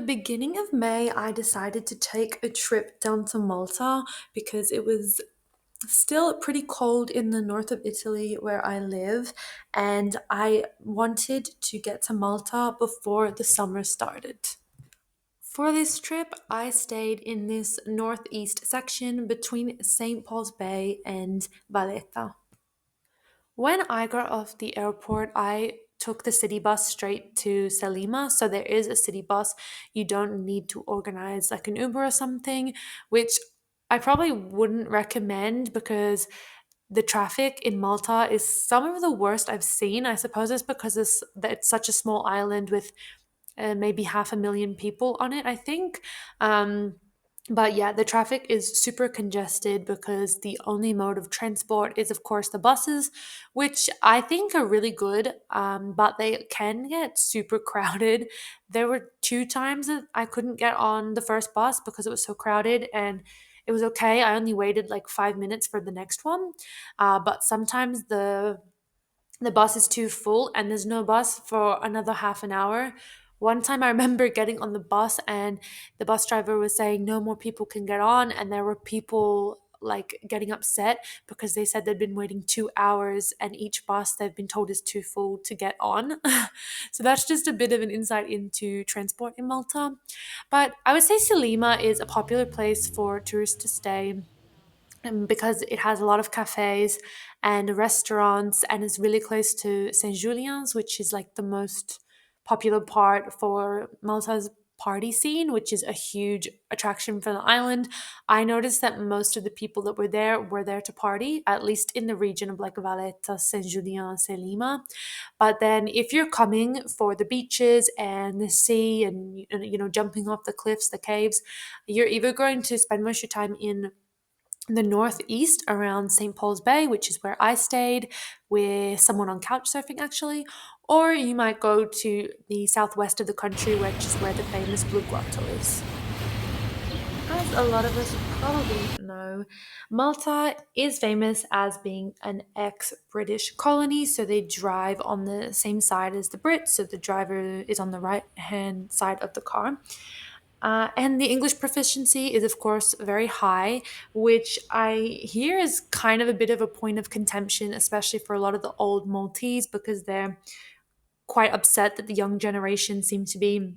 beginning of May, I decided to take a trip down to Malta because it was still pretty cold in the north of Italy where I live, and I wanted to get to Malta before the summer started. For this trip, I stayed in this northeast section between St. Paul's Bay and Valletta. When I got off the airport, I took the city bus straight to Selima. So there is a city bus. You don't need to organize like an Uber or something, which I probably wouldn't recommend because the traffic in Malta is some of the worst I've seen. I suppose it's because it's such a small island with maybe 500,000 people on it, I think. But yeah, the traffic is super congested because the only mode of transport is, of course, the buses, which I think are really good, but they can get super crowded. There were two times that I couldn't get on the first bus because it was so crowded, and it was okay. I only waited like 5 minutes for the next one. But sometimes the bus is too full and there's no bus for another half an hour. One time I remember getting on the bus and the bus driver was saying no more people can get on, and there were people like getting upset because they said they'd been waiting 2 hours and each bus they've been told is too full to get on. So that's just a bit of an insight into transport in Malta. But I would say Salima is a popular place for tourists to stay, because it has a lot of cafes and restaurants and is really close to Saint Julian's, which is like the most popular part for Malta's party scene, which is a huge attraction for the island. I noticed that most of the people that were there to party, at least in the region of like Valletta, Saint Julien, Selima. But then if you're coming for the beaches and the sea and jumping off the cliffs, the caves, you're either going to spend most of your time in the northeast around St. Paul's Bay, which is where I stayed with someone on couch surfing actually, or you might go to the southwest of the country, which is where the famous Blue Grotto is. As a lot of us probably know, Malta is famous as being an ex British colony, so they drive on the same side as the Brits, so the driver is on the right hand side of the car. And the English proficiency is, of course, very high, which I hear is kind of a bit of a point of contention, especially for a lot of the old Maltese, because they're quite upset that the young generation seem to be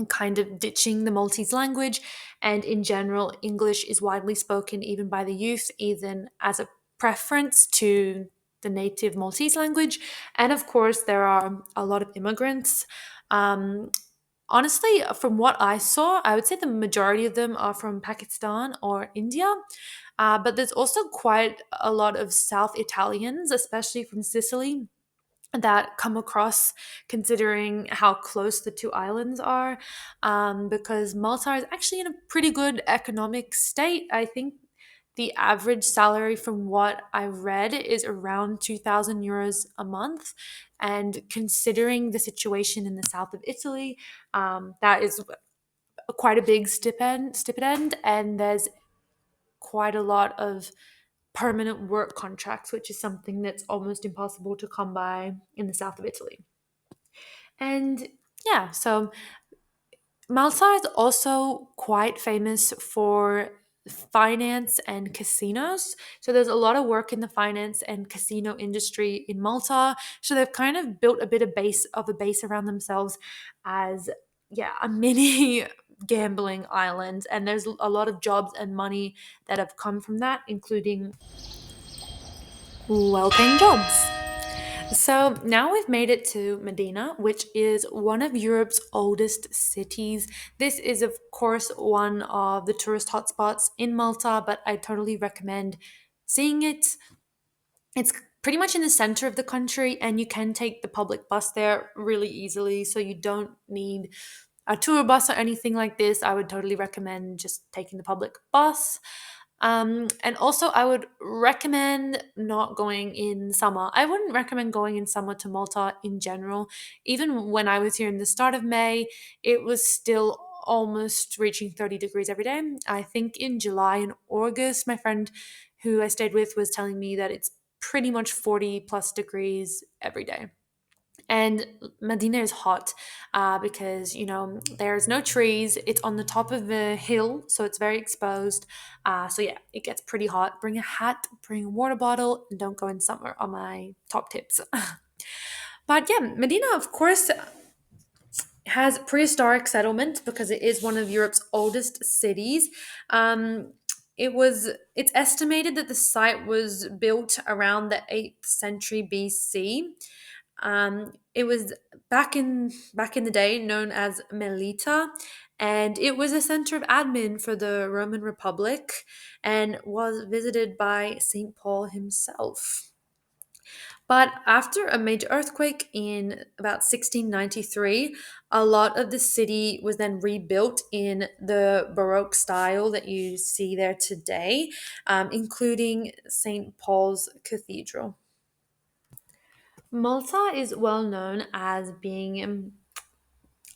kind of ditching the Maltese language. And in general, English is widely spoken even by the youth, even as a preference to the native Maltese language. And of course, there are a lot of immigrants. Um, Honestly, from what I saw, I would say the majority of them are from Pakistan or India. But there's also quite a lot of South Italians, especially from Sicily, that come across considering how close the two islands are. Because Malta is actually in a pretty good economic state. I think the average salary, from what I read, is around 2,000 euros a month. And considering the situation in the south of Italy, that is quite a big stipend, and there's quite a lot of permanent work contracts, which is something that's almost impossible to come by in the south of Italy. And yeah, so Malta is also quite famous for finance and casinos. So there's a lot of work in the finance and casino industry in Malta. So they've kind of built a base around themselves as, yeah, a mini gambling island. And there's a lot of jobs and money that have come from that, including well-paying jobs. So now we've made it to Medina, which is one of Europe's oldest cities. This is, of course, one of the tourist hotspots in Malta, but I totally recommend seeing it. It's pretty much in the center of the country, and you can take the public bus there really easily. So you don't need a tour bus or anything like this. I would totally recommend just taking the public bus. And also, I would recommend not going in summer. I wouldn't recommend going in summer to Malta in general. Even when I was here in the start of May, it was still almost reaching 30 degrees every day. I think in July and August, my friend who I stayed with was telling me that it's pretty much 40 plus degrees every day. And Medina is hot because, there's no trees. It's on the top of a hill, so it's very exposed. So yeah, it gets pretty hot. Bring a hat, bring a water bottle, and don't go in summer are my top tips. But yeah, Medina, of course, has prehistoric settlement because it is one of Europe's oldest cities. Um, it's estimated that the site was built around the 8th century BC. It was back in the day known as Melita, and it was a center of admin for the Roman Republic and was visited by Saint Paul himself. But after a major earthquake in about 1693, a lot of the city was then rebuilt in the Baroque style that you see there today, including St. Paul's Cathedral. Malta is well known as being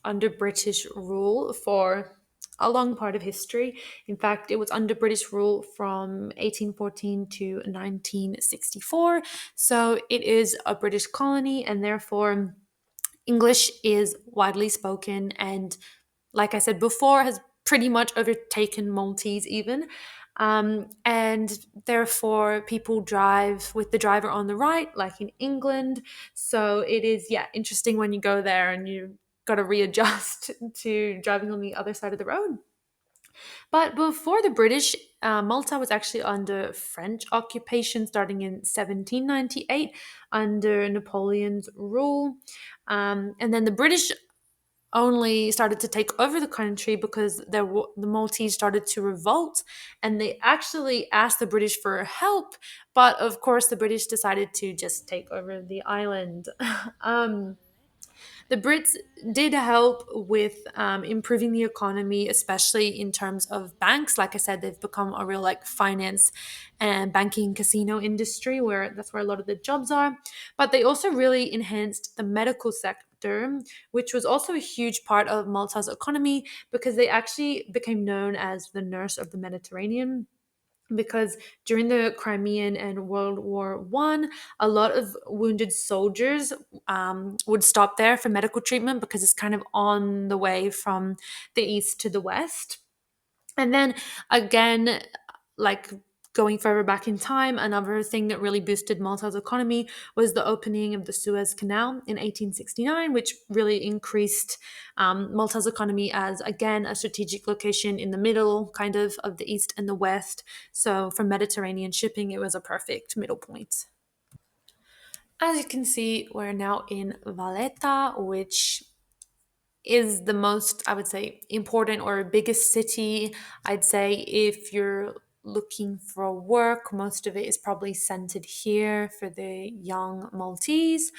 under British rule for a long part of history. In fact, it was under British rule from 1814 to 1964. So it is a British colony, and therefore English is widely spoken, and like I said before, has pretty much overtaken Maltese even. And therefore, people drive with the driver on the right, like in England. So it is, yeah, interesting when you go there and you got to readjust to driving on the other side of the road. But before the British, Malta was actually under French occupation starting in 1798 under Napoleon's rule. And then the British only started to take over the country because the Maltese started to revolt, and they actually asked the British for help. But of course, the British decided to just take over the island. um, the Brits did help with improving the economy, especially in terms of banks. Like I said, they've become a real like finance and banking casino industry where that's where a lot of the jobs are. But they also really enhanced the medical sector, which was also a huge part of Malta's economy because they actually became known as the nurse of the Mediterranean, because during the Crimean and World War One, a lot of wounded soldiers would stop there for medical treatment because it's kind of on the way from the east to the west. And then again, like going further back in time, another thing that really boosted Malta's economy was the opening of the Suez Canal in 1869, which really increased Malta's economy as, again, a strategic location in the middle, kind of the east and the west. So for Mediterranean shipping, it was a perfect middle point. As you can see, we're now in Valletta, which is the most, I would say, important or biggest city. I'd say if you're looking for work, most of it is probably centered here for the young Maltese.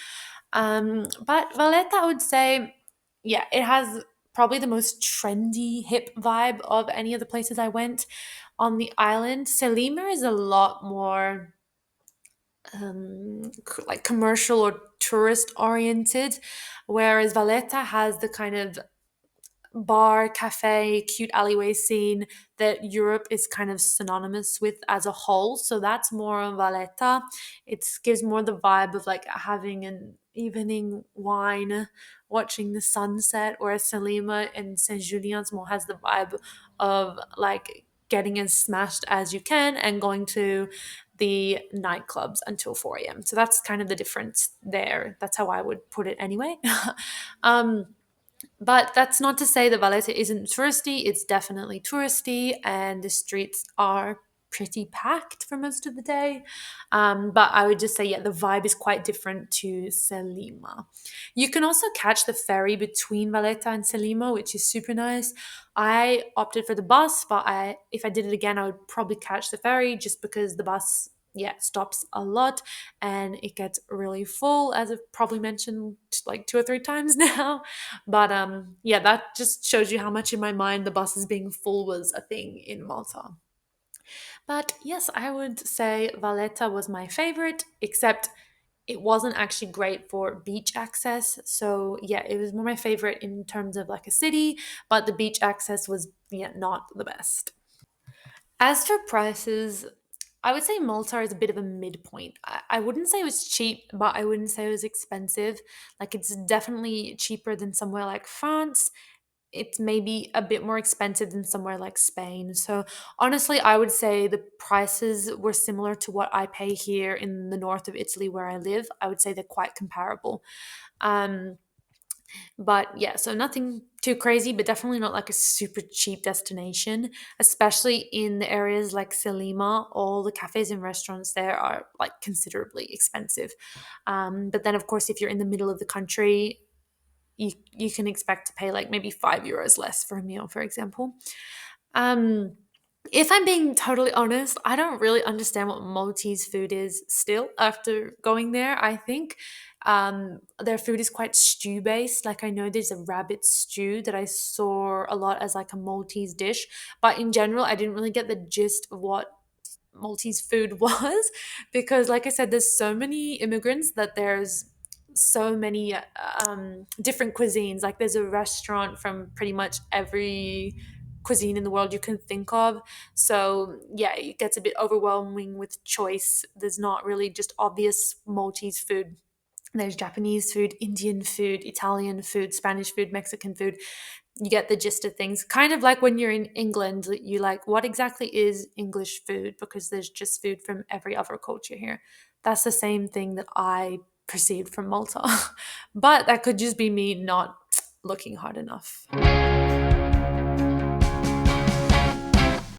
But Valletta, I would say, yeah, it has probably the most trendy, hip vibe of any of the places I went on the island. Selima is a lot more like commercial or tourist oriented, whereas Valletta has the kind of bar, cafe, cute alleyway scene that Europe is kind of synonymous with as a whole. So that's more on Valletta. It gives more the vibe of like having an evening wine, watching the sunset, whereas Selima and Saint Julian's more has the vibe of like getting as smashed as you can and going to the nightclubs until 4 a.m. So that's kind of the difference there. That's how I would put it anyway. um, but that's not to say that Valletta isn't touristy. It's definitely touristy, and the streets are pretty packed for most of the day. But I would just say, yeah, the vibe is quite different to Selima. You can also catch the ferry between Valletta and Selima, which is super nice. I opted for the bus, but if I did it again, I would probably catch the ferry just because the bus, yeah, stops a lot and it gets really full, as I've probably mentioned like 2 or 3 times now. But yeah, that just shows you how much in my mind the buses being full was a thing in Malta. But yes, I would say Valletta was my favorite, except it wasn't actually great for beach access. So yeah, it was more my favorite in terms of like a city, but the beach access was, yeah, not the best. As for prices, I would say Malta is a bit of a midpoint. I wouldn't say it was cheap, but I wouldn't say it was expensive. Like it's definitely cheaper than somewhere like France. It's maybe a bit more expensive than somewhere like Spain. So honestly, I would say the prices were similar to what I pay here in the north of Italy where I live. I would say they're quite comparable. Um, but yeah, so nothing too crazy, but definitely not like a super cheap destination, especially in the areas like Selima. All the cafes and restaurants there are like considerably expensive. But then, of course, if you're in the middle of the country, you can expect to pay like maybe €5 less for a meal, for example. Um, if I'm being totally honest, I don't really understand what Maltese food is still after going there. I think their food is quite stew based. Like I know there's a rabbit stew that I saw a lot as like a Maltese dish, but in general, I didn't really get the gist of what Maltese food was because, like I said, there's so many immigrants that there's so many different cuisines. Like there's a restaurant from pretty much every cuisine in the world you can think of. So yeah, it gets a bit overwhelming with choice. There's not really just obvious Maltese food. There's Japanese food, Indian food, Italian food, Spanish food, Mexican food. You get the gist of things. Kind of like when you're in England, you like, what exactly is English food? Because there's just food from every other culture here. That's the same thing that I perceived from Malta. But that could just be me not looking hard enough.